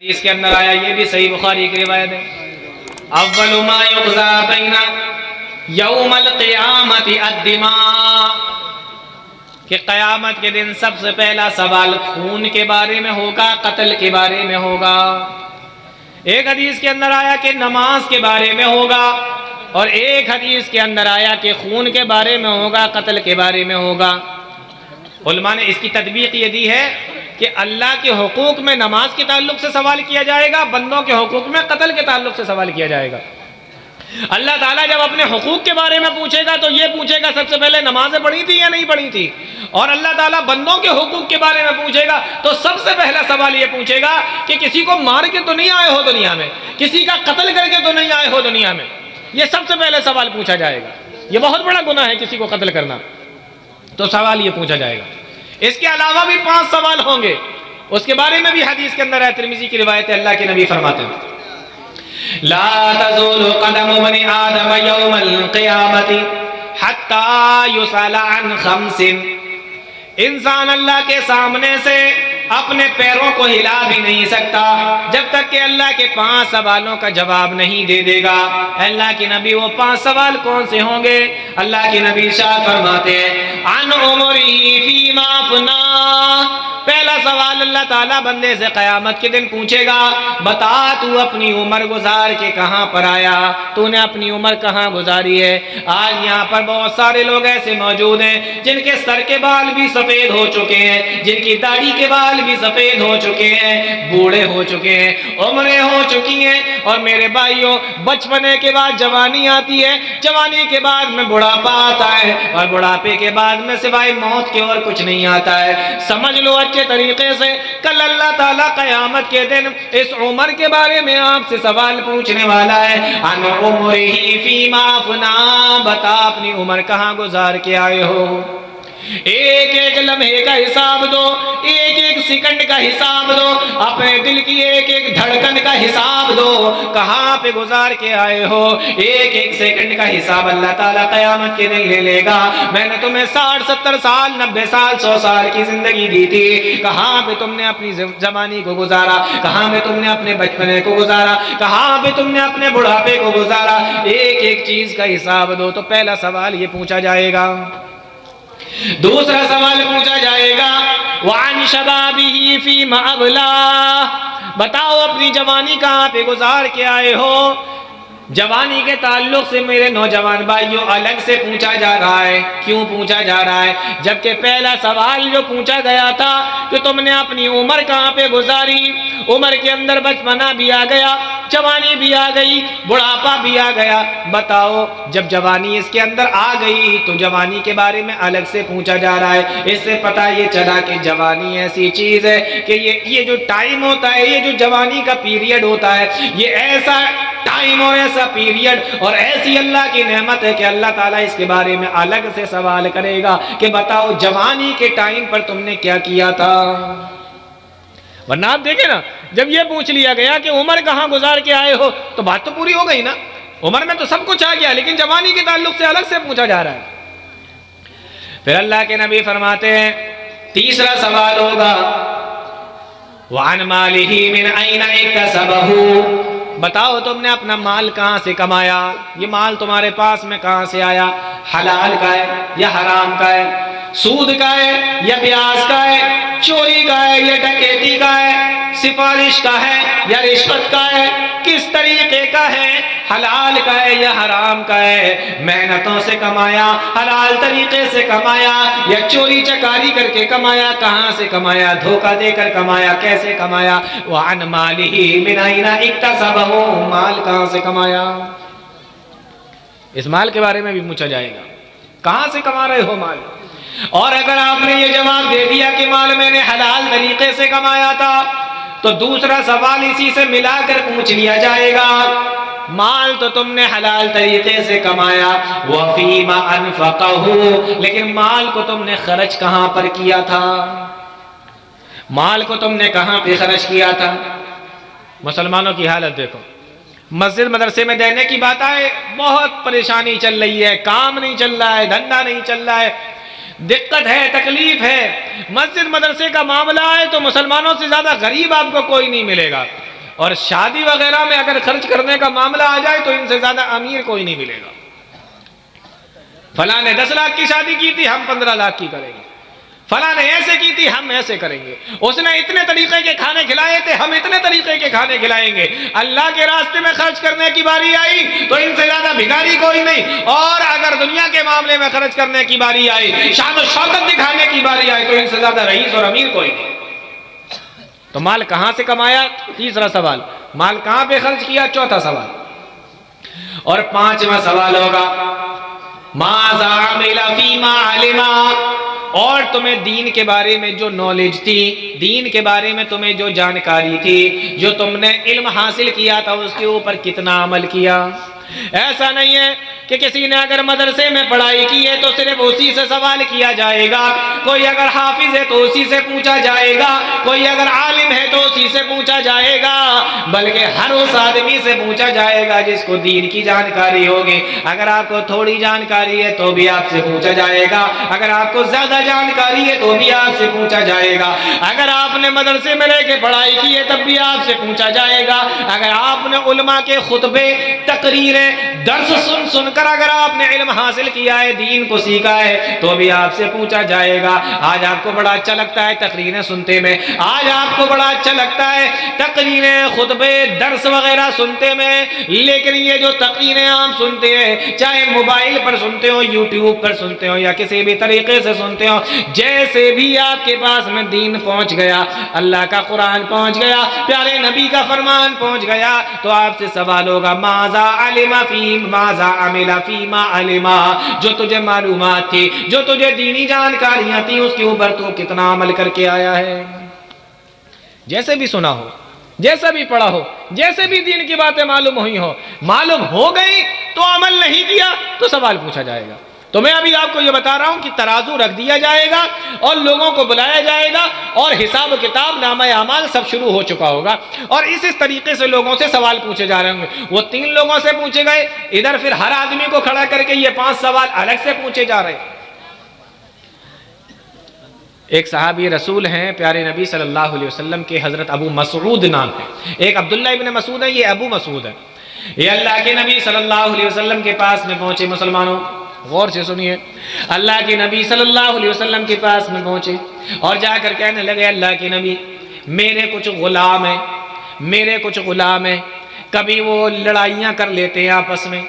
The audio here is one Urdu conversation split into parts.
اس کے اندر آیا، یہ بھی صحیح بخاری کی روایت ہے، اول ما یقضا بین یوم القیامت الدماء، کہ قیامت کے دن سب سے پہلا سوال خون کے بارے میں ہوگا، قتل کے بارے میں ہوگا۔ ایک حدیث کے اندر آیا کہ نماز کے بارے میں ہوگا، اور ایک حدیث کے اندر آیا کہ خون کے بارے میں ہوگا، قتل کے بارے میں ہوگا۔ علماء نے اس کی تطبیق یہ دی ہے کہ اللہ کے حقوق میں نماز کے تعلق سے سوال کیا جائے گا، بندوں کے حقوق میں قتل کے تعلق سے سوال کیا جائے گا۔ اللہ تعالیٰ جب اپنے حقوق کے بارے میں پوچھے گا تو یہ پوچھے گا سب سے پہلے نمازیں پڑھی تھی یا نہیں پڑھی تھی، اور اللہ تعالیٰ بندوں کے حقوق کے بارے میں پوچھے گا تو سب سے پہلا سوال یہ پوچھے گا کہ کسی کو مار کے تو نہیں آئے ہو دنیا میں، کسی کا قتل کر کے تو نہیں آئے ہو دنیا میں، یہ سب سے پہلے سوال پوچھا جائے گا۔ یہ بہت بڑا گناہ ہے کسی کو قتل کرنا، تو سوال یہ پوچھا جائے گا۔ اس کے علاوہ بھی 5 سوال ہوں گے، اس کے بارے میں بھی حدیث کے اندر ہے، ترمذی کی روایت ہے، اللہ کے نبی فرماتے ہیں لا تزول قدم ابن آدم یوم القیامت حتی یسأل عن 5، انسان اللہ کے سامنے سے اپنے پیروں کو ہلا بھی نہیں سکتا جب تک کہ اللہ کے 5 سوالوں کا جواب نہیں دے دے گا۔ اللہ کے نبی وہ 5 سوال کون سے ہوں گے؟ اللہ کے نبی ارشاد فرماتے ہیں عن عمرہ فیما افنا، پہلا سوال اللہ تعالیٰ بندے سے قیامت کے دن پوچھے گا، بتا تو اپنی عمر گزار کے کہاں پر آیا، تو نے اپنی عمر کہاں گزاری ہے؟ آج یہاں پر بہت سارے لوگ ایسے موجود ہیں جن کے سر کے بال بھی سفید ہو چکے ہیں، جن کی داڑھی کے بال بھی سفید ہو چکے ہیں، بوڑھے ہو چکے ہیں، عمریں ہو چکی ہیں، اور میرے بھائیوں بچپنے کے بعد جوانی آتی ہے، جوانی کے بعد میں بڑھاپا آتا ہے، اور بڑھاپے کے بعد میں سوائے موت کے اور کچھ نہیں آتا ہے۔ سمجھ لو اچھے طریقے سے کل اللہ تعالیٰ قیامت کے دن اس عمر کے بارے میں آپ سے سوال پوچھنے والا ہے، ان عمرہ فیما افنا، بتا اپنی عمر کہاں گزار کے آئے ہو۔ ایک ایک لمحے کا حساب دو، ایک ایک سیکنڈ کا حساب دو، اپنے دل کی ایک ایک دھڑکن کا حساب دو، کہاں پہ گزار کے آئے ہو۔ ایک ایک سیکنڈ کا حساب اللہ تعالیٰ قیامت کے دن لے لے گا۔ میں نے تمہیں 60 70 سال 90 سال 100 سال کی زندگی دی تھی، کہاں پہ تم نے اپنی جوانی کو گزارا، کہاں پہ تم نے اپنے بچپنے کو گزارا، کہاں پہ تم نے اپنے بڑھاپے کو گزارا۔ ایک ایک چیز کا حساب دو۔ تو پہلا سوال یہ پوچھا جائے گا۔ دوسرا سوال پوچھا جائے گا وعن شبابہ فیما ابلاہ، بتاؤ اپنی جوانی کہاں پہ گزار کے آئے ہو۔ جوانی کے تعلق سے میرے نوجوان بھائیوں الگ سے پوچھا جا رہا ہے۔ کیوں پوچھا جا رہا ہے؟ جبکہ پہلا سوال جو پوچھا گیا تھا کہ تم نے اپنی عمر کہاں پہ گزاری، عمر کے اندر بچپنا بھی آ گیا، جوانی بھی آ گئی، بڑھاپا بھی آ گیا، بتاؤ جب جوانی اس کے اندر آ گئی تو جوانی کے بارے میں الگ سے پوچھا جا رہا ہے۔ اس سے پتہ یہ چلا کہ جوانی ایسی چیز ہے کہ یہ جو ٹائم ہوتا ہے، یہ جو جوانی کا پیریڈ ہوتا ہے، یہ ایسا ٹائم اور ایسا پیریڈ اور ایسی اللہ کی نعمت ہے کہ اللہ تعالیٰ اس کے بارے میں الگ سے سوال کرے گا کہ بتاؤ جوانی کے ٹائم پر تم نے کیا کیا تھا۔ ورنہ آپ دیکھیں نا، جب یہ پوچھ لیا گیا کہ عمر کہاں گزار کے آئے ہو تو بات تو پوری ہو گئی نا، عمر میں تو سب کچھ آ گیا، لیکن جوانی کے تعلق سے الگ سے پوچھا جا رہا ہے۔ پھر اللہ کے نبی فرماتے ہیں تیسرا سوال ہوگا وعن مالہ من این اکتسبہ، بتاؤ تم نے اپنا مال کہاں سے کمایا، یہ مال تمہارے پاس میں کہاں سے آیا، حلال کا ہے یا حرام کا ہے، سود کا ہے یا بیاج کا ہے، چوری کا ہے یا ڈکیتی کا ہے، سفارش کا ہے یا رشوت کا ہے، کس طریقے کا ہے، حلال کا ہے یا حرام کا ہے، محنتوں سے کمایا، حلال طریقے سے کمایا یا چوری چکاری کر کے کمایا، کہاں سے کمایا، دھوکہ دے کر کمایا، کیسے کمایا۔ وعن مالہ من این اکتسبہ، مال کہاں سے کمایا، اس مال کے بارے میں بھی پوچھا جائے گا، کہاں سے کما رہے ہو مال۔ اور اگر آپ نے یہ جواب دے دیا کہ مال میں نے حلال طریقے سے کمایا تھا تو دوسرا سوال اسی سے ملا کر پوچھ لیا جائے گا، مال تو تم نے حلال طریقے سے کمایا، وَفِيمَ أَنفَقَهُ، لیکن مال کو تم نے خرچ کہاں پر کیا تھا، مال کو تم نے کہاں پہ خرچ کیا تھا۔ مسلمانوں کی حالت دیکھو، مسجد مدرسے میں دینے کی بات آئے بہت پریشانی چل رہی ہے، کام نہیں چل رہا ہے، دھندا نہیں چل رہا ہے، دقت ہے، تکلیف ہے۔ مسجد مدرسے کا معاملہ ہے تو مسلمانوں سے زیادہ غریب آپ کو کوئی نہیں ملے گا۔ اور شادی وغیرہ میں اگر خرچ کرنے کا معاملہ آ جائے تو ان سے زیادہ امیر کوئی نہیں ملے گا. فلاں نے 10 لاکھ کی شادی کی تھی، ہم 15 لاکھ کی کریں گے. فلاں نے ایسے کی تھی، ہم ایسے کریں گے. اس نے اتنے طریقے کے کھانے کھلائے تھے، ہم اتنے طریقے کے کھانے کھلائیں گے. اللہ کے راستے میں خرچ کرنے کی باری آئی تو ان سے زیادہ بھکاری کوئی نہیں. اور اگر دنیا کے معاملے میں خرچ کرنے کی باری آئی، شان و شوکت دکھانے کی باری آئی تو ان سے زیادہ رئیس اور امیر کوئی نہیں. تو مال کہاں سے کمایا؟ تیسرا سوال. مال کہاں پہ خرچ کیا؟ چوتھا سوال. اور 5واں سوال ہوگا ماذا عمل فیما علم. اور تمہیں دین کے بارے میں جو نالج تھی، دین کے بارے میں تمہیں جو جانکاری تھی، جو تم نے علم حاصل کیا تھا، اس کے اوپر کتنا عمل کیا. ایسا نہیں ہے کہ کسی نے اگر مدرسے میں پڑھائی کی ہے تو صرف اسی سے سوال کیا جائے گا. کوئی اگر حافظ ہے تو اسی سے پوچھا جائے گا، کوئی اگر عالم ہے تو اسی سے پوچھا جائے گا، بلکہ ہر اس آدمی سے پوچھا جائے گا جس کو دین کی جانکاری ہوگی. اگر آپ کو تھوڑی جانکاری ہے تو بھی آپ سے پوچھا جائے گا، اگر آپ کو زیادہ جانکاری ہے تو بھی آپ سے پوچھا جائے گا. اگر آپ نے مدرسے میں رہ کے پڑھائی کی ہے تب بھی آپ سے پوچھا جائے گا. اگر آپ نے علماء کے خطبے، تقریریں، درس سن سن کر اگر آپ نے علم حاصل کیا ہے، دین کو سیکھا ہے، تو بھی آپ سے پوچھا جائے گا. آج آپ کو بڑا اچھا لگتا ہے تقریریں سنتے میں، آج آپ کو بڑا اچھا لگتا ہے تقریریں، خطبے، درس وغیرہ سنتے میں، لیکن یہ جو تقریریں آپ سنتے ہیں، چاہے موبائل پر سنتے ہو، یوٹیوب پر سنتے ہو، یا کسی بھی طریقے سے سنتے ہو، جیسے بھی آپ کے پاس میں دین پہنچ گیا، اللہ کا قرآن پہنچ گیا، پیارے نبی کا فرمان پہنچ گیا، تو آپ سے سوال ہوگا ماذا علم فی ماذا عمل فیما علم. جو تجھے معلومات تھی، جو تجھے دینی جانکاریاں تھی، اس کے اوپر تو کتنا عمل کر کے آیا ہے. جیسے بھی سنا ہو، جیسا بھی پڑھا ہو، جیسے بھی دین کی باتیں معلوم ہوئی ہو، معلوم ہو گئی تو عمل نہیں کیا تو سوال پوچھا جائے گا. تو میں ابھی آپ کو یہ بتا رہا ہوں کہ ترازو رکھ دیا جائے گا اور لوگوں کو بلایا جائے گا اور حساب و کتاب، نامہ اعمال سب شروع ہو چکا ہوگا، اور اس طریقے سے لوگوں سے سوال پوچھے جا رہے ہوں گے. وہ 3 لوگوں سے پوچھے گئے، ادھر پھر ہر آدمی کو کھڑا کر کے یہ 5 سوال الگ سے پوچھے جا رہے ہیں. ایک صحابی رسول ہیں پیارے نبی صلی اللہ علیہ وسلم کے، حضرت ابو مسعود نام ہے. ایک عبداللہ ابن مسعود ہے، یہ ابو مسعود ہے. یہ اللہ کے نبی صلی اللہ علیہ وسلم کے پاس میں پہنچے. مسلمانوں غور سے سنیے، اللہ کے نبی صلی اللہ علیہ وسلم کے پاس میں پہنچے اور جا کر کہنے لگے اللہ کے نبی، میرے کچھ غلام ہیں، کبھی وہ لڑائیاں کر لیتے ہیں آپس میں،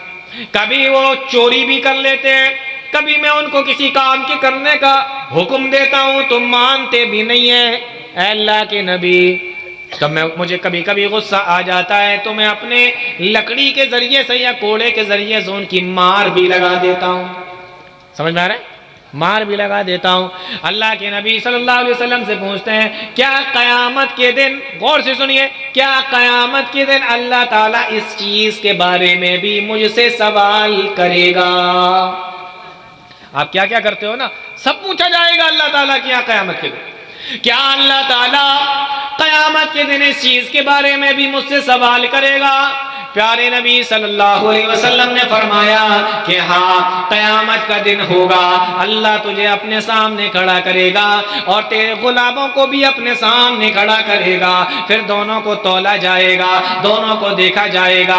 کبھی وہ چوری بھی کر لیتے ہیں، کبھی میں ان کو کسی کام کے کرنے کا حکم دیتا ہوں تو مانتے بھی نہیں ہیں. اے اللہ کے نبی، مجھے کبھی کبھی غصہ آ جاتا ہے تو میں اپنے لکڑی کے ذریعے سے یا کوڑے کے ذریعے سے ان کی مار بھی لگا دیتا ہوں. سمجھ میں آ رہا ہے؟ مار بھی لگا دیتا ہوں. اللہ کے نبی صلی اللہ علیہ وسلم سے پوچھتے ہیں کیا قیامت کے دن، غور سے سنیے، کیا قیامت کے دن اللہ تعالیٰ اس چیز کے بارے میں بھی مجھ سے سوال کرے گا؟ آپ کیا کیا کرتے ہو نا، سب پوچھا جائے گا اللہ تعالیٰ کیا قیامت کے دن. کیا اللہ تعالیٰ قیامت کے دن اس چیز کے بارے میں بھی مجھ سے سوال کرے گا؟ پیارے نبی صلی اللہ علیہ وسلم نے فرمایا کہ ہاں، قیامت کا دن ہوگا، اللہ تجھے اپنے سامنے کھڑا کرے گا اور تیرے غلاموں کو بھی اپنے سامنے کھڑا کرے گا. پھر دونوں کو تولا جائے گا، دونوں کو دیکھا جائے گا.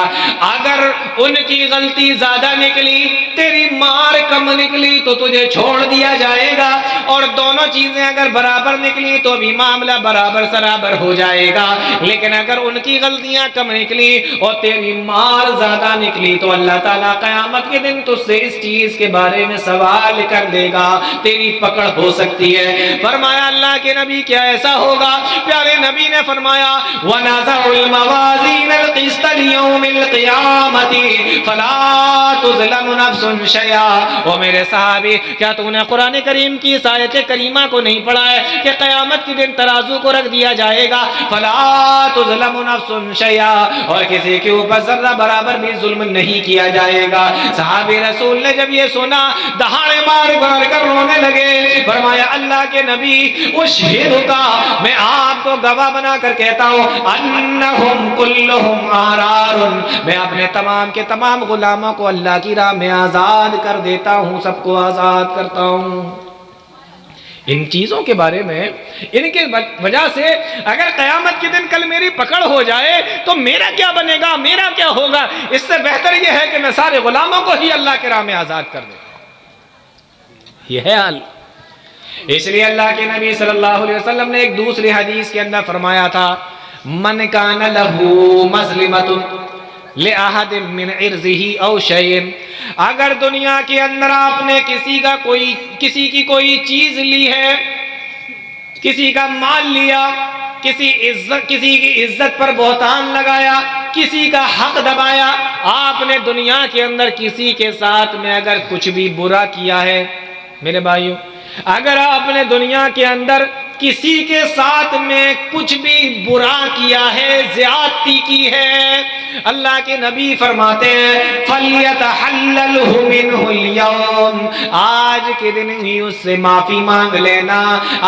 اگر ان کی غلطی زیادہ نکلی، تیری مار کم نکلی تو تجھے چھوڑ دیا جائے گا، اور دونوں چیزیں اگر برابر نکلی تو بھی معاملہ برابر سرابر ہو جائے گا. لیکن اگر ان کی غلطیاں کم نکلی اور تیری مار زیادہ نکلی تو اللہ تعالیٰ قیامت کے دن تجھ سے اس چیز کے بارے میں سوال کر دے گا، تیری پکڑ ہو سکتی ہے. فرمایا اللہ کے نبی کیا ایسا ہوگا؟ پیارے نبی نے فرمایا وَنَزَعُ الْمَوَازِينَ الْقِسْطَ لِيَوْمِ الْقِيَامَةِ فَلَا تُظْلَمُ نَفْسٌ شَيْئًا. او میرے صحابی، کیا تو نے قرآن کریم کی اس آیت کریمہ کو نہیں پڑھا ہے کہ قیامت کے دن ترازو کو رکھ دیا جائے گا، فَلَا تُظْلَمُ نَفْسٌ شَيْئًا، اور کسی کے اوپر ذرہ برابر بھی ظلم نہیں کیا جائے گا. صحابی رسول نے جب یہ سنا دہاڑے مار مار کر رونے لگے. فرمایا اللہ کے نبی اشہدک، میں آپ کو گواہ بنا کر کہتا ہوں انہم کلہم احرار، میں اپنے تمام کے تمام غلاموں کو اللہ کی راہ میں آزاد کر دیتا ہوں، سب کو آزاد کرتا ہوں. ان چیزوں کے بارے میں، ان کے وجہ سے اگر قیامت کے دن کل میری پکڑ ہو جائے تو میرا کیا بنے گا، میرا کیا ہوگا؟ اس سے بہتر یہ ہے کہ میں سارے غلاموں کو ہی اللہ کے راہ میں آزاد کر دوں. یہ ہے حال. اس لیے اللہ کے نبی صلی اللہ علیہ وسلم نے ایک دوسری حدیث کے اندر فرمایا تھا، من کان لہ مظلمۃ لأحد من عرضہ او شیء، اگر دنیا کے اندر آپ نے کسی کی کوئی چیز لی ہے، کسی کا مال لیا، کسی کی عزت پر بہتان لگایا، کسی کا حق دبایا، آپ نے دنیا کے اندر کسی کے ساتھ میں اگر کچھ بھی برا کیا ہے، میرے بھائیوں، اگر آپ نے دنیا کے اندر کسی کے ساتھ میں کچھ بھی برا کیا ہے، زیادتی کی ہے، اللہ کے نبی فرماتے ہیں فَلْيَتَحَلَّلْهُ مِنْهُ الْيَوْمِ، آج کے دن ہی اس سے معافی مانگ لینا،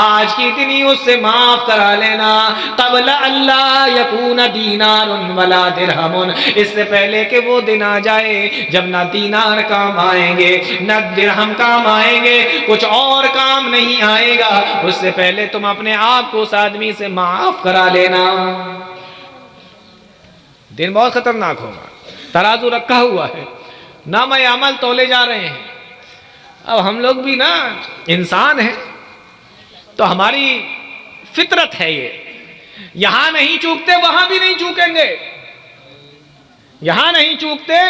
آج کے دن ہی اس سے معاف کرا لینا، قبل اللہ یکون دینار ولا درہم، اس سے پہلے کہ وہ دن آ جائے جب نہ دینار کام آئیں گے نہ درہم کام آئیں گے، کچھ اور کام نہیں آئے گا، اس سے پہلے تم اپنے آپ کو اس آدمی سے معاف کرا لینا. دن بہت خطرناک ہوگا. ترازو رکھا ہوا ہے، نام عمل تولے جا رہے ہیں. اب ہم لوگ بھی نا انسان ہیں تو ہماری فطرت ہے، یہ یہاں نہیں چوکتے وہاں بھی نہیں چوکیں گے، یہاں نہیں چوکتے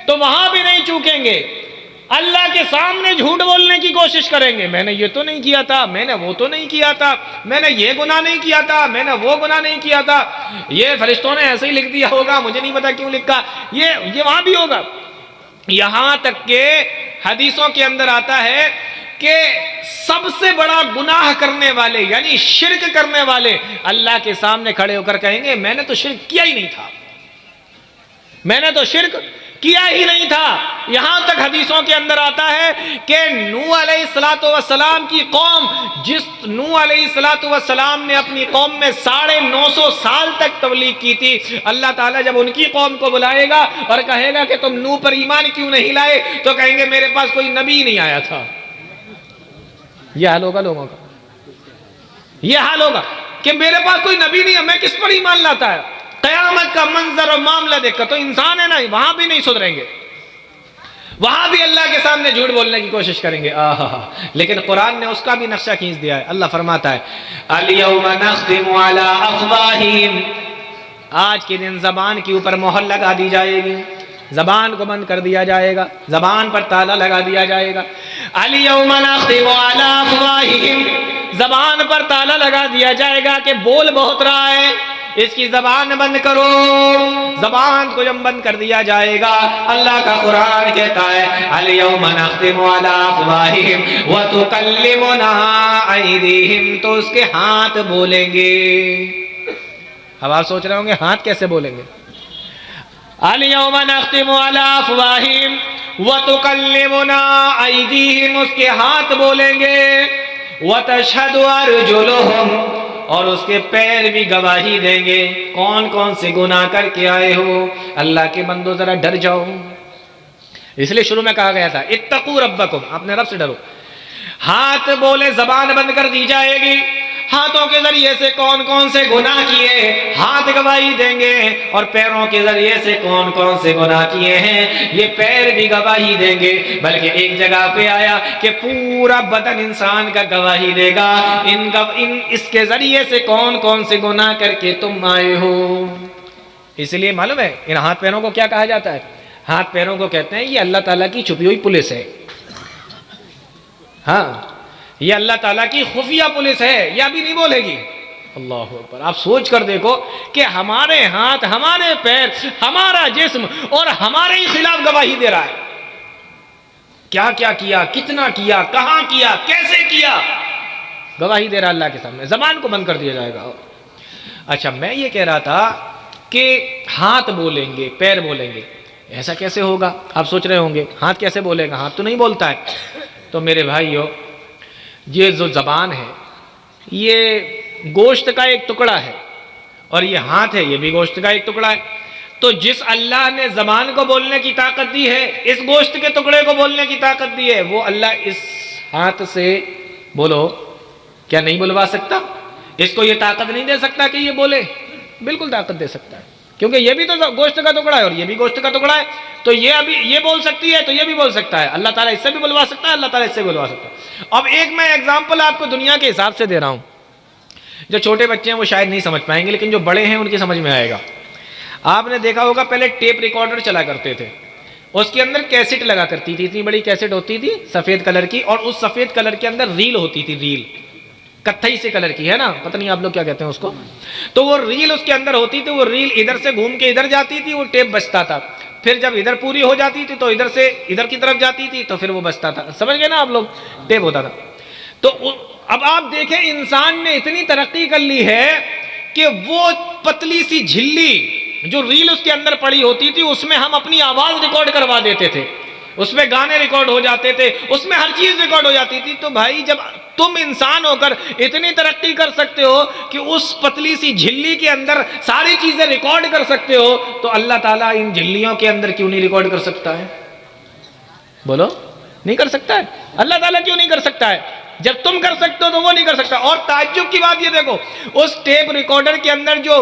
تو وہاں بھی نہیں چوکیں گے. اللہ کے سامنے جھوٹ بولنے کی کوشش کریں گے، میں نے یہ تو نہیں کیا تھا، میں نے وہ تو نہیں کیا تھا، میں نے یہ گناہ نہیں کیا تھا، میں نے وہ گناہ نہیں کیا تھا، یہ فرشتوں نے ایسے ہی لکھ دیا ہوگا، مجھے نہیں پتا کیوں لکھا، یہ وہاں بھی ہوگا. یہاں تک کہ حدیثوں کے اندر آتا ہے کہ سب سے بڑا گناہ کرنے والے یعنی شرک کرنے والے اللہ کے سامنے کھڑے ہو کر کہیں گے میں نے تو شرک کیا ہی نہیں تھا، میں نے تو شرک کیا ہی نہیں تھا. یہاں تک حدیثوں کے اندر آتا ہے کہ نوح علیہ السلام کی قوم، جس نوح علیہ السلام نے اپنی قوم میں 950 سال تک تبلیغ کی تھی، اللہ تعالیٰ جب ان کی قوم کو بلائے گا اور کہے گا کہ تم نوح پر ایمان کیوں نہیں لائے، تو کہیں گے میرے پاس کوئی نبی نہیں آیا تھا. یہ حال ہوگا لوگوں کا، یہ حال ہوگا کہ میرے پاس کوئی نبی نہیں ہے، میں کس پر ایمان لاتا ہے. قیامت کا منظر اور معاملہ دیکھ کر تو انسان ہے نا، وہاں بھی نہیں سدھریں گے، وہاں بھی اللہ کے سامنے جھوٹ بولنے کی کوشش کریں گے. لیکن قرآن نے اس کا بھی نقشہ کھینچ دیا ہے. اللہ فرماتا ہے اليوم نختم على افواہہم، آج کے دن زبان کے اوپر مہر لگا دی جائے گی، زبان کو بند کر دیا جائے گا، زبان پر تالا لگا دیا جائے گا. اليوم نختم على افواہہم، زبان پر تالا لگا دیا جائے گا کہ بول بہت رہا ہے، اس کی زبان بند کرو. زبان کو جب بند کر دیا جائے گا، اللہ کا قرآن کہتا ہے اليوم نختم على افواہہم وتکلمنا ایدیہم، تو اس کے ہاتھ بولیں گے. اب آپ سوچ رہے ہوں گے ہاتھ کیسے بولیں گے؟ اليوم نختم على افواہہم وتکلمنا ایدیہم، اس کے ہاتھ بولیں گے. وتشہد ارجلہم، اور اس کے پیر بھی گواہی دیں گے. کون کون سے گناہ کر کے آئے ہو؟ اللہ کے بندو ذرا ڈر جاؤ. اس لیے شروع میں کہا گیا تھا اتقوا ربکم، اپنے رب سے ڈرو. ہاتھ بولے زبان بند کر دی جائے گی. ہاتھوں کے ذریعے سے کون کون سے گناہ کیے ہاتھ گواہی دیں گے، اور پیروں کے ذریعے سے کون کون سے گناہ کیے ہیں یہ پیر بھی گواہی دیں گے. بلکہ ایک جگہ پہ آیا کہ پورا بدن انسان کا گواہی دے گا اس کے ذریعے سے کون کون سے گناہ کر کے تم آئے ہو. اس لیے معلوم ہے ان ہاتھ پیروں کو کیا کہا جاتا ہے؟ ہاتھ پیروں کو کہتے ہیں یہ اللہ تعالیٰ کی چھپی ہوئی پولیس ہے. ہاں، یہ اللہ تعالیٰ کی خفیہ پولیس ہے، یہ ابھی نہیں بولے گی. اللہ اکبر. آپ سوچ کر دیکھو کہ ہمارے ہاتھ، ہمارے پیر، ہمارا جسم اور ہمارے ہی خلاف گواہی دے رہا ہے. کیا کیا کیا، کتنا کیا، کہاں کیا، کیسے کیا، گواہی دے رہا اللہ کے سامنے. زبان کو بند کر دیا جائے گا. اچھا، میں یہ کہہ رہا تھا کہ ہاتھ بولیں گے، پیر بولیں گے، ایسا کیسے ہوگا؟ آپ سوچ رہے ہوں گے ہاتھ کیسے بولے گا، ہاتھ تو نہیں بولتا ہے. تو میرے بھائیو، یہ جو زبان ہے یہ گوشت کا ایک ٹکڑا ہے، اور یہ ہاتھ ہے یہ بھی گوشت کا ایک ٹکڑا ہے. تو جس اللہ نے زبان کو بولنے کی طاقت دی ہے، اس گوشت کے ٹکڑے کو بولنے کی طاقت دی ہے، وہ اللہ اس ہاتھ سے بولو کیا نہیں بلوا سکتا؟ اس کو یہ طاقت نہیں دے سکتا کہ یہ بولے؟ بالکل طاقت دے سکتا ہے، کیونکہ یہ بھی تو گوشت کا ٹکڑا ہے اور یہ بھی گوشت کا ٹکڑا ہے، تو یہ ابھی یہ بول سکتی ہے تو یہ بھی بول سکتا ہے۔ اللہ تعالیٰ اس سے بھی بلوا سکتا ہے، اللہ تعالیٰ اس سے بھی بلوا سکتا ہے۔ اب ایک میں ایگزامپل آپ کو دنیا کے حساب سے دے رہا ہوں، جو چھوٹے بچے ہیں وہ شاید نہیں سمجھ پائیں گے، لیکن جو بڑے ہیں ان کی سمجھ میں آئے گا۔ آپ نے دیکھا ہوگا پہلے ٹیپ ریکارڈر چلا کرتے تھے، اس کے اندر کیسٹ لگا کرتی تھی، اتنی بڑی کیسٹ ہوتی تھی سفید کلر کی، اور اس سفید کلر کے اندر ریل ہوتی تھی، ریل کتھئی سے کلر کی ہے نا، پتہ نہیں آپ لوگ کیا کہتے ہیں اس کو، تو وہ ریل اس کے اندر ہوتی تھی، وہ ریل ادھر سے گھوم کے ادھر جاتی تھی، وہ ٹیپ بچتا تھا، پھر جب ادھر پوری ہو جاتی تھی تو ادھر سے ادھر کی طرف جاتی تھی تو پھر وہ بچتا تھا، سمجھ گئے نا آپ لوگ، ٹیپ ہوتا تھا۔ تو اب آپ دیکھیں انسان نے اتنی ترقی کر لی ہے کہ وہ پتلی سی جھلی جو ریل اس کے اندر پڑی ہوتی تھی اس میں ہم اپنی آواز ریکارڈ کروا دیتے تھے، اس میں گانے ریکارڈ ہو جاتے تھے، اس میں ہر چیز ریکارڈ ہو جاتی تھی۔ تو بھائی جب تم انسان ہو کر اتنی ترقی کر سکتے ہو کہ اس پتلی سی جھلی کے اندر ساری چیزیں ریکارڈ کر سکتے ہو، تو اللہ تعالیٰ ان جھلیوں کے اندر کیوں نہیں ریکارڈ کر سکتا ہے؟ بولو، نہیں کر سکتا ہے؟ اللہ تعالیٰ کیوں نہیں کر سکتا ہے؟ جب تم کر سکتے ہو تو وہ نہیں کر سکتا۔ اور تعجب کی بات یہ دیکھو، اس ٹیپ ریکارڈر کے اندر جو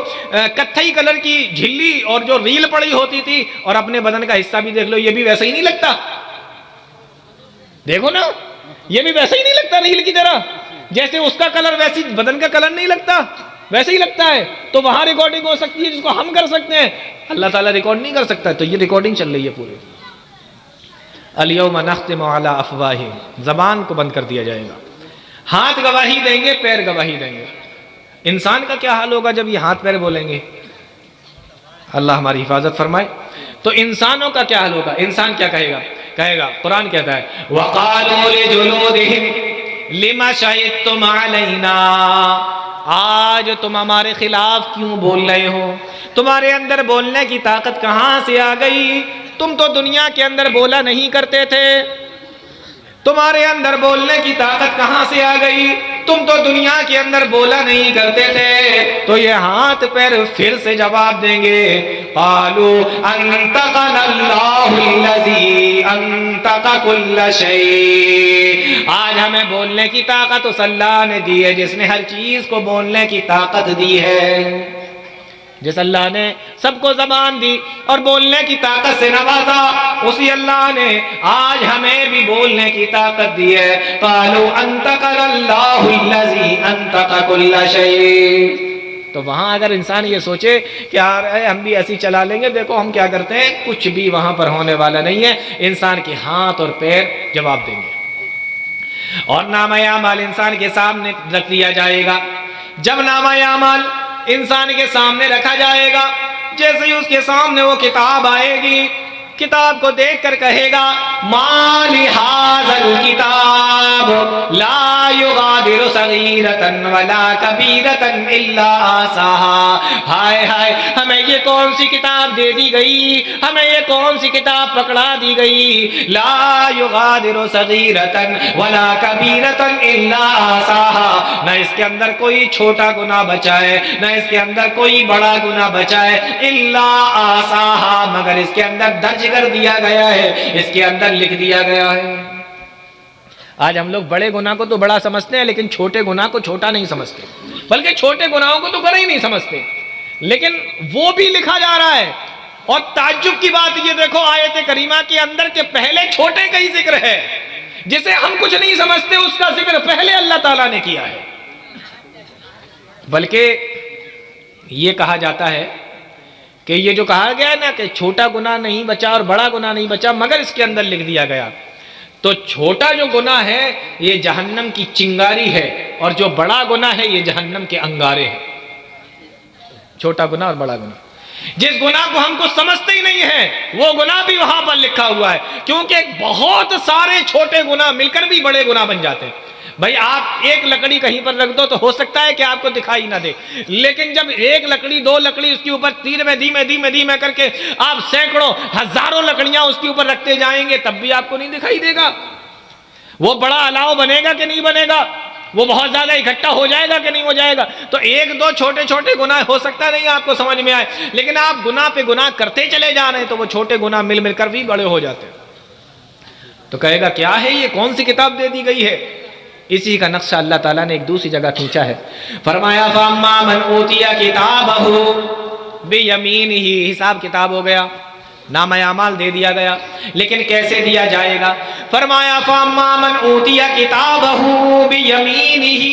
کتھئی کلر کی جھلی اور جو ریل پڑی ہوتی تھی، اور اپنے بدن کا حصہ بھی دیکھ لو، یہ بھی ویسا ہی نہیں لگتا، دیکھو نا، یہ بھی ویسا ہی نہیں لگتا ریل کی طرح، جیسے اس کا کلر ویسی بدن کا کلر نہیں لگتا، ویسے ہی لگتا ہے۔ تو وہاں ریکارڈنگ ہو سکتی ہے جس کو ہم کر سکتے ہیں، اللہ تعالیٰ ریکارڈ نہیں کر سکتا، تو یہ ریکارڈنگ چل رہی ہے پوری۔ الیوم نختم علی افواہہم، زبان کو بند کر دیا جائے گا، ہاتھ گواہی دیں گے، پیر گواہی دیں گے۔ انسان کا کیا حال ہوگا جب یہ ہاتھ پیر بولیں گے؟ اللہ ہماری حفاظت فرمائے۔ تو انسانوں کا کیا حال ہوگا؟ انسان کیا کہے گا؟ قرآن کہتا ہے وَقَالُوا لِجُلُودِهِمْ لِمَ شَهِدتُّمْ عَلَيْنَا، آج تم ہمارے خلاف کیوں بول رہے ہو؟ تمہارے اندر بولنے کی طاقت کہاں سے آ گئی؟ تم تو دنیا کے اندر بولا نہیں کرتے تھے، تمہارے اندر بولنے کی طاقت کہاں سے آ گئی؟ تم تو دنیا کے اندر بولا نہیں کرتے تھے۔ تو یہ ہاتھ پیر پھر سے جواب دیں گے، قالوا انطقنا اللہ الذی انطق کل شیء، آج ہمیں بولنے کی طاقت اس اللہ نے دی ہے جس نے ہر چیز کو بولنے کی طاقت دی ہے۔ جس اللہ نے سب کو زبان دی اور بولنے کی طاقت سے نوازا، اسی اللہ نے آج ہمیں بھی بولنے کی طاقت دی ہے۔ قالوا انطقنا اللہ الذی انطق کل شیء۔ تو وہاں اگر انسان یہ سوچے کہ ہم بھی ایسی چلا لیں گے، دیکھو ہم کیا کرتے ہیں، کچھ بھی وہاں پر ہونے والا نہیں ہے۔ انسان کے ہاتھ اور پیر جواب دیں گے، اور نامہ اعمال انسان کے سامنے رکھ دیا جائے گا۔ جب نامہ اعمال انسان کے سامنے رکھا جائے گا، جیسے ہی اس کے سامنے وہ کتاب آئے گی، کتاب کو دیکھ کر کہے گا ما لہذا الکتاب لا یغادر صغیرۃ ولا کبیرۃ الا احصاها، ہائے ہائے ہمیں یہ کون سی کتاب دے دی گئی، ہمیں یہ کون سی کتاب پکڑا دی گئی، لا یغادر صغیرۃ ولا کبیرۃ الا احصاها، نہ اس کے اندر کوئی چھوٹا گناہ بچا ہے، نہ اس کے اندر کوئی بڑا گناہ بچا ہے، الا احصاها، مگر اس کے اندر درج کر دیا گیا ہے، اس کے اندر لکھ دیا گیا ہے۔ آج ہم لوگ بڑے گناہ کو تو بڑا سمجھتے ہیں، لیکن چھوٹے گناہ کو چھوٹا نہیں سمجھتے، بلکہ چھوٹے گناہوں کو تو بڑا ہی نہیں سمجھتے، لیکن وہ بھی لکھا جا رہا ہے۔ اور تعجب کی بات یہ دیکھو، آیت کریمہ کے اندر کہ پہلے چھوٹے کا ہی ذکر ہے، جسے ہم کچھ نہیں سمجھتے اس کا ذکر پہلے اللہ تعالیٰ نے کیا ہے۔ بلکہ یہ کہا جاتا ہے کہ یہ جو کہا گیا ہے نا کہ چھوٹا گناہ نہیں بچا اور بڑا گناہ نہیں بچا، مگر اس کے اندر لکھ دیا گیا، تو چھوٹا جو گناہ ہے یہ جہنم کی چنگاری ہے، اور جو بڑا گناہ ہے یہ جہنم کے انگارے ہیں۔ چھوٹا گناہ اور بڑا گناہ، جس گناہ کو ہم کو سمجھتے ہی نہیں ہے وہ گناہ بھی وہاں پر لکھا ہوا ہے، کیونکہ بہت سارے چھوٹے گناہ مل کر بھی بڑے گناہ بن جاتے ہیں۔ بھائی آپ ایک لکڑی کہیں پر رکھ دو تو ہو سکتا ہے کہ آپ کو دکھائی نہ دے، لیکن جب ایک لکڑی دو لکڑی اس کے اوپر تیر میں دھیمے کر کے آپ سینکڑوں ہزاروں لکڑیاں اس کے اوپر رکھتے جائیں گے، تب بھی آپ کو نہیں دکھائی دے گا۔ وہ بڑا الاؤ بنے گا کہ نہیں بنے گا، وہ بہت زیادہ اکٹھا ہو جائے گا کہ نہیں ہو جائے گا۔ تو ایک دو چھوٹے چھوٹے گناہ ہو سکتا نہیں آپ کو سمجھ میں آئے، لیکن آپ گناہ پہ گناہ کرتے چلے جا رہے ہیں تو وہ چھوٹے گناہ مل کر بھی بڑے ہو جاتے ہیں۔ تو کہے گا کیا ہے یہ، کون سی کتاب دے دی گئی ہے؟ اسی کا نقشہ اللہ تعالیٰ نے ایک دوسری جگہ کھینچا ہے، فرمایا فَأَمَّا مَنْ أُوتِيَ كِتَابَهُ بِيَمِينِهِ، حساب کتاب ہو گیا، نامہ اعمال دے دیا گیا، لیکن کیسے دیا جائے گا؟ فرمایا فَأَمَّا مَنْ أُوتِيَ كِتَابَهُ بِيَمِينِهِ،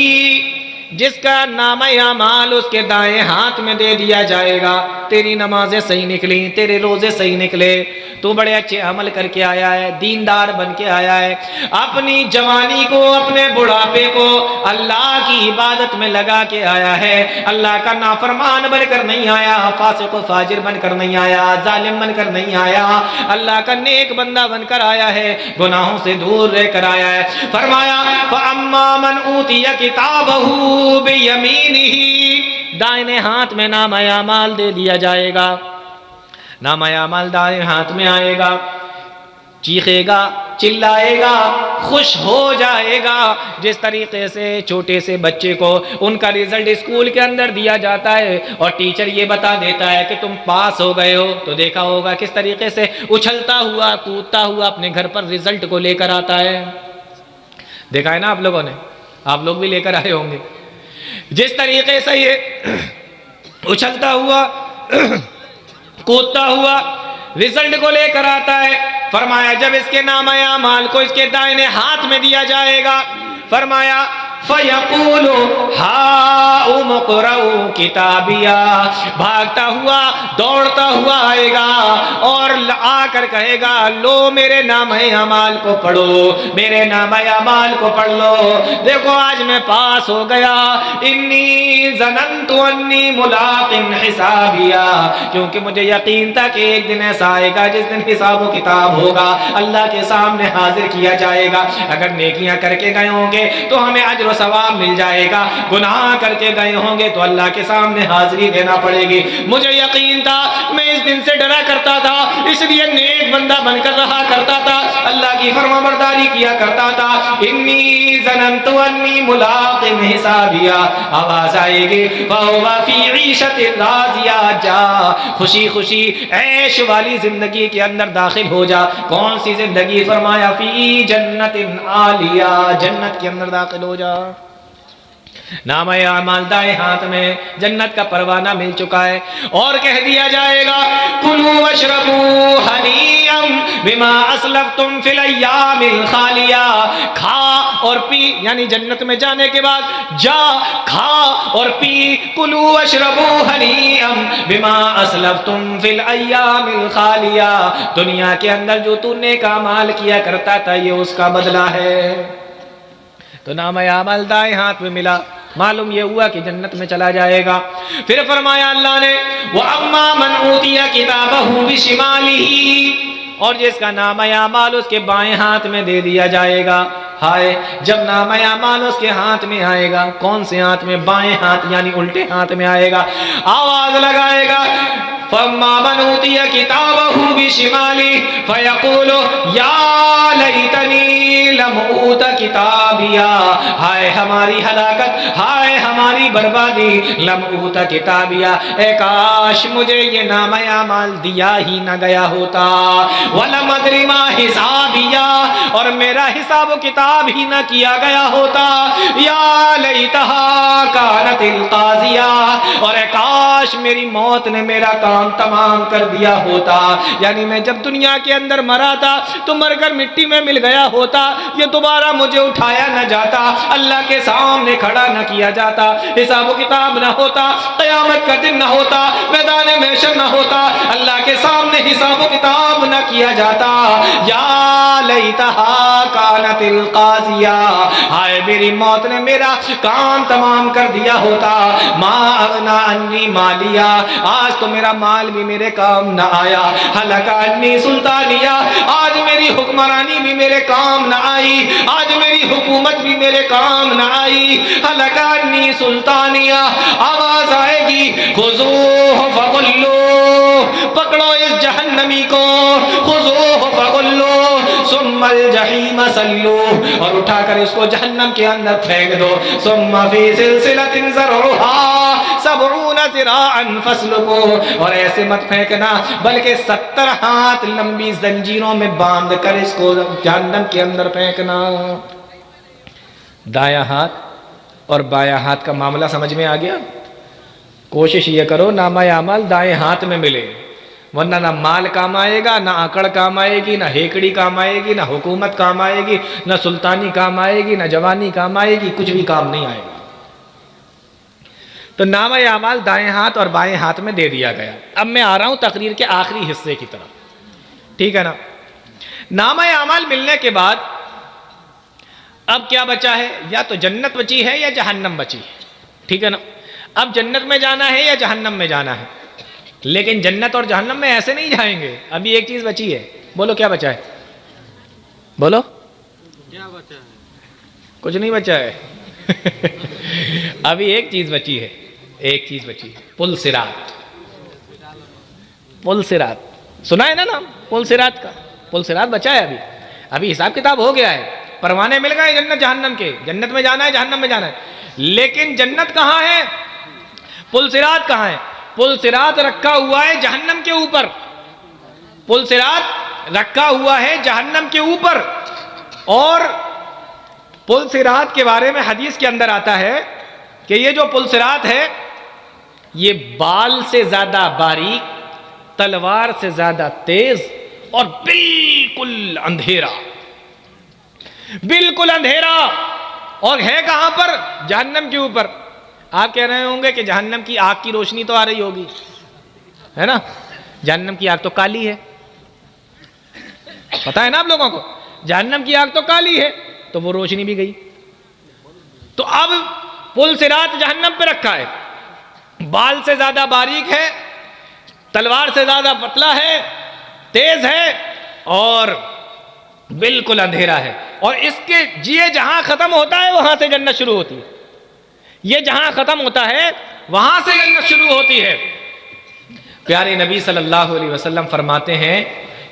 جس کا نامہ اعمال اس کے دائیں ہاتھ میں دے دیا جائے گا، تیری نمازیں صحیح نکلی، تیرے روزے صحیح نکلے، تو بڑے اچھے عمل کر کے آیا ہے، دیندار بن کے آیا ہے، اپنی جوانی کو اپنے بڑھاپے کو اللہ کی عبادت میں لگا کے آیا ہے، اللہ کا نافرمان بن کر نہیں آیا، فاسق و فاجر بن کر نہیں آیا، ظالم بن کر نہیں آیا، اللہ کا نیک بندہ بن کر آیا ہے، گناہوں سے دور رہ کر آیا ہے۔ فرمایا فَأَمَّا مَنْ أُوتِيَ كِتَابَهُ بِيَمِينِهِ، دائیں ہاتھ میں نامہ اعمال دے دیا جائے گا، نامہ اعمال دائیں ہاتھ میں آئے گا، چیخے گا، چلائے گا، خوش ہو جائے گا، جس طریقے سے چھوٹے سے بچے کو ان کا رزلٹ اسکول کے اندر دیا جاتا ہے اور ٹیچر یہ بتا دیتا ہے کہ تم پاس ہو گئے ہو، تو دیکھا ہوگا کس طریقے سے اچھلتا ہوا کودتا ہوا اپنے گھر پر رزلٹ کو لے کر آتا ہے، دیکھا ہے نا آپ لوگوں نے، آپ لوگ بھی لے کر آئے ہوں گے، جس طریقے سے یہ اچھلتا ہوا کودتا ہوا رزلٹ کو لے کر آتا ہے، فرمایا جب اس کے نامہ اعمال کو اس کے دائیں ہاتھ میں دیا جائے گا، فرمایا فَيَقُولُ هَاؤُمُ اقْرَءُوا كِتَابِيَهْ، بھاگتا ہوا دوڑتا ہوا آئے گا اور آ کر کہے گا لو میرے نامہ اعمال کو پڑھو، میرے نامہ اعمال کو پڑھ لو، دیکھو آج میں پاس ہو گیا، انی ظننت انی ملاق حسابیا، کیونکہ مجھے یقین تھا کہ ایک دن ایسا آئے گا جس دن حساب و کتاب ہوگا، اللہ کے سامنے حاضر کیا جائے گا، اگر نیکیاں کر کے گئے ہوں گے تو ہمیں اجر و ثواب مل جائے گا، گناہ کر کے گئے ہوں گے تو اللہ کے سامنے حاضری دینا پڑے گی، مجھے یقین تھا، میں اس دن سے ڈرا کرتا تھا، اس لیے نیک بندہ بن کر رہا کرتا تھا، اللہ کی فرمانبرداری کیا کرتا تھا، انی ظننت انی ملاق حسابیا، آواز آئے گی فَهُوَ فِي عِيشَةٍ رَاضِيَةٍ، جا خوشی خوشی عیش والی زندگی کے اندر داخل ہو جا، کون سی زندگی؟ فرمایا فی جنت عالیہ، جنت کے اندر داخل ہو جا، نامہ اعمال دائیں ہاتھ میں، جنت کا پروانہ مل چکا ہے، اور کہہ دیا جائے گا کلوا واشربوا ہنیئا بما اسلفتم فی الایام الخالیہ، کھا اور پی، یعنی جنت میں جانے کے بعد جا کھا اور پی، کلوا واشربوا ہنیئا بما اسلفتم فی الایام الخالیہ، دنیا کے اندر جو تو نیک اعمال کیا کرتا تھا یہ اس کا بدلہ ہے، تو نامہ اعمال دائیں ہاتھ میں ملا، معلوم یہ ہوا کہ جنت میں چلا جائے گا۔ پھر فرمایا اللہ نے وَأَمَّا مَنْ أُوتِيَ كِتَابَهُ بِشِمَالِهِ، اور جس کا نامہ اعمال اس کے بائیں ہاتھ میں دے دیا جائے گا، ہائے جب نامہ اعمال اس کے ہاتھ میں آئے گا، کون سے ہاتھ میں؟ بائیں ہاتھ، یعنی الٹے ہاتھ میں آئے گا، آواز لگائے گا فَأَمَّا مَنْ أُوتِيَ كِتَابَهُ بِشِمَالِهِ فَيَقُولُ يَا لَيْتَنِي لَمْ أُوتَ كِتَابِيَهْ، ہائے ہماری ہلاکت، ہائے ہماری بربادی، لَمْ أُوتَ كِتَابِيَهْ، اے کاش مجھے یہ نامہ اعمال دیا ہی نہ گیا ہوتا، وَلَمْ أَدْرِ مَا حِسَابِيَهْ، اور میرا حساب و کتاب ہی نہ کیا گیا ہوتا، یا لیتہا کانت القاضیہ، اور اے کاش میری موت نے میرا کام تمام کر دیا ہوتا، یعنی میں جب دنیا کے اندر مرا تھا تو مر کر مٹی میں مل گیا ہوتا، یہ دوبارہ مجھے اٹھایا نہ جاتا، اللہ کے سامنے کھڑا نہ کیا جاتا، حساب و کتاب نہ ہوتا، قیامت کا دن نہ ہوتا، میدان محشر نہ ہوتا، اللہ کے سامنے حساب و کتاب نہ کیا جاتا، یا لیتہا کانت القاضیہ، ہائے میری موت نے میرا کام تمام کر دیا ہوتا، ما اغنا انی مالیہ، آج تو میرا مال بھی میرے کام نہ آیا، ہلک انی سلطانیہ، آج میری حکمرانی بھی میرے کام نہ آئی، آج میری حکومت بھی میرے کام نہ آئی، ہلک انی سلطانیہ، آواز آئے گی خذوہ فغلوہ، پکڑو اس جہنمی کو، خذوہ فغلوہ ثم الجحیم صلوہ، اور اٹھا کر اس کو جہنم کے اندر پھینک دو، ثم فی سلسلۃ ذرعہا 70 ذراعا فاسلکوہ، اور ایسے مت پھینکنا بلکہ 70 ہاتھ لمبی زنجیروں میں باندھ کر اس کو جہنم کے اندر پھینکنا۔ دایاں ہاتھ اور بایاں ہاتھ کا معاملہ سمجھ میں آ گیا؟ کوشش یہ کرو نامہ اعمال دائیں ہاتھ میں ملے، ورنہ نہ مال کام آئے گا، نہ آکڑ کام آئے گی، نہ ہیکڑی کام آئے گی، نہ حکومت کام آئے گی، نہ سلطانی کام آئے گی، نہ جوانی کام آئے گی، کچھ بھی کام نہیں آئے گا۔ تو نامہ اعمال دائیں ہاتھ اور بائیں ہاتھ میں دے دیا گیا۔ اب میں آ رہا ہوں تقریر کے آخری حصے کی طرف، ٹھیک ہے نا؟ نامہ اعمال ملنے کے بعد اب کیا بچا ہے؟ یا تو جنت بچی ہے یا جہنم بچی ہے، ٹھیک ہے نا؟ اب جنت میں جانا ہے یا جہنم میں جانا ہے؟ لیکن جنت اور جہنم میں ایسے نہیں جائیں گے، ابھی ایک چیز بچی ہے۔ بولو کیا بچا ہے؟ بولو کیا بچا ہے؟ کچھ نہیں بچا ہے ابھی ایک چیز بچی ہے، ایک چیز بچی ہے، پل صراط۔ پل صراط سنا ہے نا نام پل صراط کا؟ پل صراط بچا ہے، ابھی حساب کتاب ہو گیا ہے، پروانے مل گئے جنت جہنم کے، جنت میں جانا ہے جہنم میں جانا ہے۔ لیکن جنت کہاں ہے؟ پل صراط کہاں ہے؟ پل صراط رکھا ہوا ہے جہنم کے اوپر، پل صراط رکھا ہوا ہے جہنم کے اوپر۔ اور پل صراط کے بارے میں حدیث کے اندر آتا ہے کہ یہ جو پل صراط ہے یہ بال سے زیادہ باریک، تلوار سے زیادہ تیز اور بالکل اندھیرا، بالکل اندھیرا۔ اور ہے کہاں پر؟ جہنم کے اوپر۔ آپ کہہ رہے ہوں گے کہ جہنم کی آگ کی روشنی تو آ رہی ہوگی، ہے نا؟ جہنم کی آگ تو کالی ہے، پتہ ہے نا آپ لوگوں کو؟ جہنم کی آگ تو کالی ہے، تو وہ روشنی بھی گئی۔ تو اب پل صراط جہنم پہ رکھا ہے، بال سے زیادہ باریک ہے، تلوار سے زیادہ پتلا ہے، تیز ہے اور بالکل اندھیرا ہے۔ اور اس کے یہ جہاں ختم ہوتا ہے وہاں سے جنت شروع ہوتی ہے، یہ جہاں ختم ہوتا ہے وہاں سے جنت شروع ہوتی ہے۔ پیارے نبی صلی اللہ علیہ وسلم فرماتے ہیں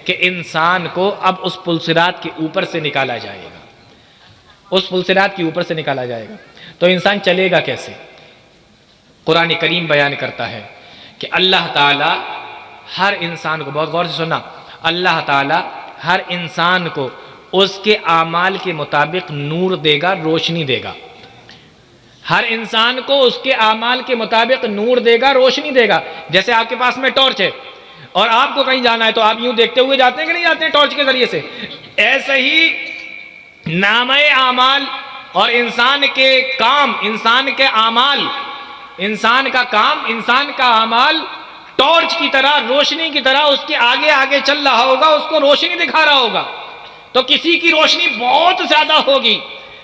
کہ انسان کو اب اس پل صراط کے اوپر سے نکالا جائے گا، اس پل صراط کے اوپر سے نکالا جائے گا۔ تو انسان چلے گا کیسے؟ قرآن کریم بیان کرتا ہے کہ اللہ تعالی ہر انسان کو، بہت غور سے سننا، اللہ تعالی ہر انسان کو اس کے اعمال کے مطابق نور دے گا، روشنی دے گا۔ ہر انسان کو اس کے اعمال کے مطابق نور دے گا، روشنی دے گا۔ جیسے آپ کے پاس میں ٹارچ ہے اور آپ کو کہیں جانا ہے تو آپ یوں دیکھتے ہوئے جاتے ہیں کہ نہیں جاتے ہیں ٹارچ کے ذریعے سے؟ ایسے ہی نامہ اعمال اور انسان کے کام، انسان کے اعمال، انسان کا کام، انسان کا اعمال ٹارچ کی طرح، روشنی کی طرح اس کے آگے آگے چل رہا ہوگا، اس کو روشنی دکھا رہا ہوگا۔ تو کسی کی روشنی بہت زیادہ ہوگی،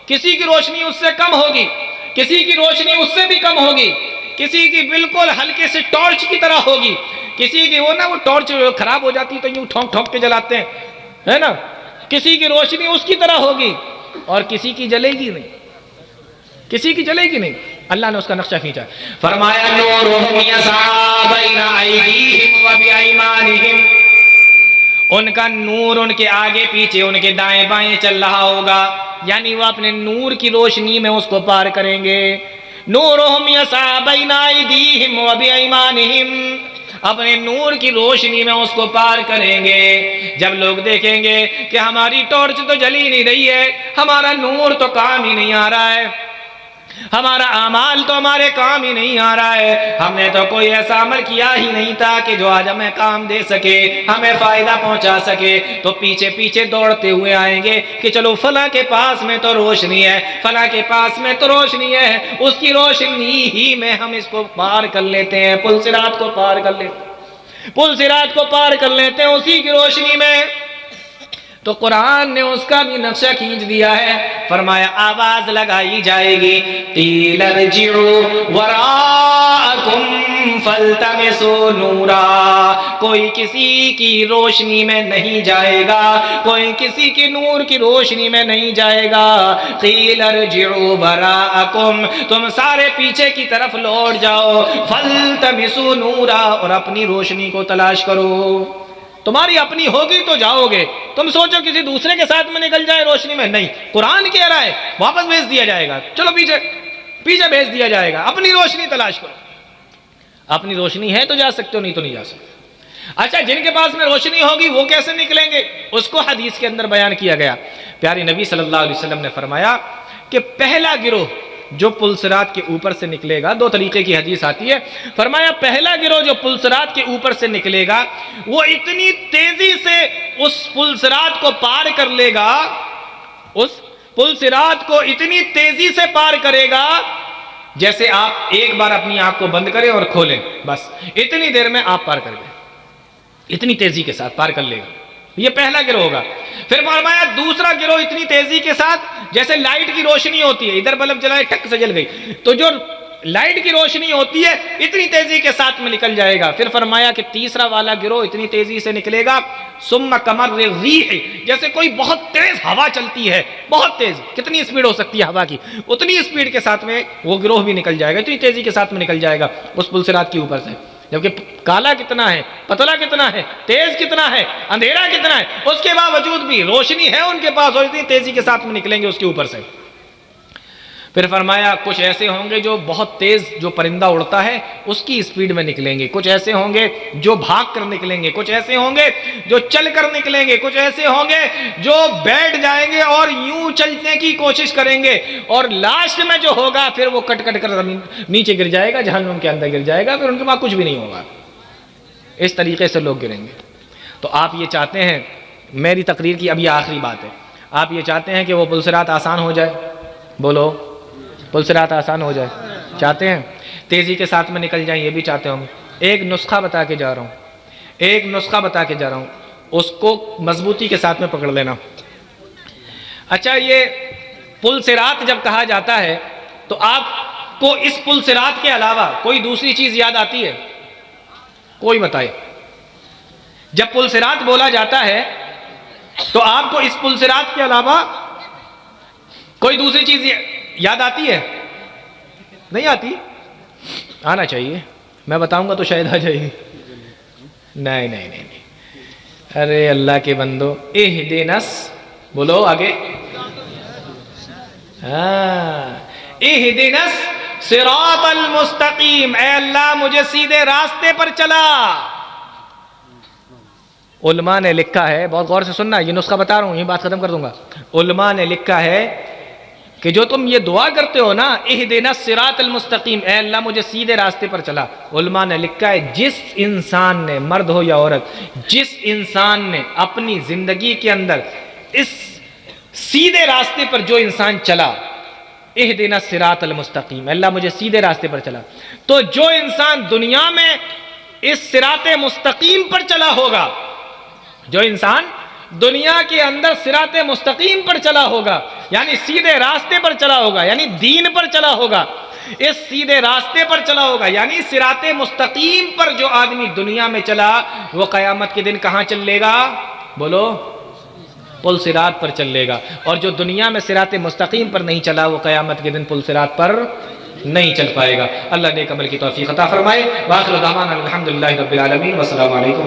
کسی کی روشنی اس سے کم ہوگی، کسی کی روشنی اس سے بھی کم ہوگی، کسی کی بالکل ہلکے سے ٹارچ کی طرح ہوگی، کسی کی وہ ٹارچ خراب ہو جاتی تو یوں ٹھونک ٹھونک کے جلاتے ہیں، ہے نا؟ کسی کی روشنی اس کی طرح ہوگی اور کسی کی جلے گی نہیں، کسی کی جلے گی نہیں۔ اللہ نے اس کا نقشہ کھینچا، فرمایا نورہم یسعی بین ایدیہم و بایمانہم، ان کا نور ان کے آگے پیچھے، ان کے دائیں بائیں چل رہا ہوگا، یعنی وہ اپنے نور کی روشنی میں اس کو پار کریں گے۔ نورہم یسعی بین ایدیہم و بایمانہم، اپنے نور کی روشنی میں اس کو پار کریں گے۔ جب لوگ دیکھیں گے کہ ہماری ٹارچ تو جلی نہیں رہی ہے، ہمارا نور تو کام ہی نہیں آ رہا ہے، ہمارا اعمال تو ہمارے کام ہی نہیں آ رہا ہے، ہم نے تو کوئی ایسا عمل کیا ہی نہیں تھا کہ جو آج ہمیں کام دے سکے، ہمیں فائدہ پہنچا سکے، تو پیچھے پیچھے دوڑتے ہوئے آئیں گے کہ چلو فلاں کے پاس میں تو روشنی ہے، فلاں کے پاس میں تو روشنی ہے، اس کی روشنی ہی میں ہم اس کو پار کر لیتے ہیں، پل صراط کو پار کر لیتے ہیں، پل صراط کو پار کر لیتے ہیں اسی کی روشنی میں۔ تو قرآن نے اس کا بھی نقشہ کھینچ دیا ہے، فرمایا آواز لگائی جائے گی، قیل ارجعوا وراءکم فالتمسوا نورا، کوئی کسی کی روشنی میں نہیں جائے گا، کوئی کسی کی نور کی روشنی میں نہیں جائے گا۔ قیل ارجعوا وراءکم، تم سارے پیچھے کی طرف لوٹ جاؤ، فالتمسوا نورا، اور اپنی روشنی کو تلاش کرو، تمہاری اپنی ہوگی تو جاؤ گے۔ تم سوچو کسی دوسرے کے ساتھ میں نکل جائے روشنی میں، نہیں، قرآن کہہ رہا ہے واپس بھیج دیا جائے گا، چلو پیچھے پیچھے بھیج دیا جائے گا، اپنی روشنی تلاش کرو، اپنی روشنی ہے تو جا سکتے ہو، نہیں تو نہیں جا سکتے۔ اچھا، جن کے پاس میں روشنی ہوگی وہ کیسے نکلیں گے؟ اس کو حدیث کے اندر بیان کیا گیا۔ پیارے نبی صلی اللہ علیہ وسلم نے فرمایا کہ پہلا گروہ جو پل صراط کے اوپر سے نکلے گا، دو طریقے کی حدیث آتی ہے، فرمایا پہلا گروہ جو پل صراط کے اوپر سے نکلے گا وہ اتنی تیزی سے اس پل صراط کو پار کر لے گا، اس پل صراط کو اتنی تیزی سے پار کرے گا جیسے آپ ایک بار اپنی آنکھ کو بند کریں اور کھولیں، بس اتنی دیر میں آپ پار کر گئے، اتنی تیزی کے ساتھ پار کر لے گا، یہ پہلا گروہ ہوگا۔ پھر فرمایا دوسرا گروہ اتنی تیزی کے ساتھ جیسے لائٹ کی روشنی ہوتی ہے، ادھر بلب جلائے ٹک سے جل گئی، تو جو لائٹ کی روشنی ہوتی ہے اتنی تیزی کے ساتھ میں نکل جائے گا۔ پھر فرمایا کہ تیسرا والا گروہ اتنی تیزی سے نکلے گا ثم کمر الریح، جیسے کوئی بہت تیز ہوا چلتی ہے، بہت تیز، کتنی سپیڈ ہو سکتی ہے ہوا کی، اتنی سپیڈ کے ساتھ میں وہ گروہ بھی نکل جائے گا، اتنی تیزی کے ساتھ میں نکل جائے گا اس پل صراط کے اوپر سے۔ جبکہ کالا کتنا ہے، پتلا کتنا ہے، تیز کتنا ہے، اندھیرا کتنا ہے، اس کے باوجود بھی روشنی ہے ان کے پاس اور اتنی تیزی کے ساتھ میں نکلیں گے اس کے اوپر سے۔ پھر فرمایا کچھ ایسے ہوں گے جو بہت تیز، جو پرندہ اڑتا ہے اس کی سپیڈ میں نکلیں گے، کچھ ایسے ہوں گے جو بھاگ کر نکلیں گے، کچھ ایسے ہوں گے جو چل کر نکلیں گے، کچھ ایسے ہوں گے جو بیٹھ جائیں گے اور یوں چلنے کی کوشش کریں گے، اور لاسٹ میں جو ہوگا پھر وہ کٹ کٹ کر زمین نیچے گر جائے گا، جہنم کے اندر گر جائے گا، پھر ان کے پاس کچھ بھی نہیں ہوگا۔ اس طریقے سے لوگ گریں گے۔ تو آپ یہ چاہتے ہیں، میری تقریر کی اب یہ آخری بات ہے، آپ یہ چاہتے ہیں کہ وہ پل صراط آسان ہو جائے؟ بولو، پل صراط آسان ہو جائے؟ چاہتے ہیں؟ تیزی کے ساتھ میں نکل جائیں، یہ بھی چاہتے ہوں گے؟ ایک نسخہ بتا کے جا رہا ہوں، ایک نسخہ بتا کے جا رہا ہوں، اس کو مضبوطی کے ساتھ میں پکڑ لینا۔ اچھا، یہ پل صراط جب کہا جاتا ہے تو آپ کو اس پل صراط کے علاوہ کوئی دوسری چیز یاد آتی ہے؟ کوئی بتائے۔ جب پل صراط بولا جاتا ہے تو آپ کو اس پل صراط کے علاوہ کوئی دوسری چیز یاد آتی ہے؟ نہیں آتی؟ آنا چاہیے، میں بتاؤں گا تو شاید آ جائے گی۔ نہیں نہیں نہیں نہیں، ارے اللہ کے بندو، اہدنس، بولو آگے، اہدنس صراط المستقیم، اے اللہ مجھے سیدھے راستے پر چلا۔ علماء نے لکھا ہے، بہت غور سے سننا، یہ نسخہ بتا رہا ہوں، یہ بات ختم کر دوں گا۔ علماء نے لکھا ہے کہ جو تم یہ دعا کرتے ہو نا، اہدنا الصراط المستقیم، اے اللہ مجھے سیدھے راستے پر چلا، علماء نے لکھا ہے جس انسان نے، مرد ہو یا عورت، جس انسان نے اپنی زندگی کے اندر اس سیدھے راستے پر جو انسان چلا، اہدنا الصراط المستقیم، اللہ مجھے سیدھے راستے پر چلا، تو جو انسان دنیا میں اس صراط مستقیم پر چلا ہوگا، جو انسان دنیا کے اندر صراط مستقیم پر چلا ہوگا، یعنی سیدھے راستے پر چلا ہوگا، یعنی دین پر چلا ہوگا، اس سیدھے راستے پر چلا ہوگا، یعنی صراط مستقیم پر جو آدمی دنیا میں چلا، وہ قیامت کے دن کہاں چلے گا؟ بولو، پل صراط پر چلے گا۔ اور جو دنیا میں صراط مستقیم پر نہیں چلا، وہ قیامت کے دن پل صراط پر نہیں چل پائے گا۔ اللہ نیک عمل کی توفیق عطا فرمائے۔ وآخر دعوانا الحمدللہ رب العالمین، والسلام علیکم۔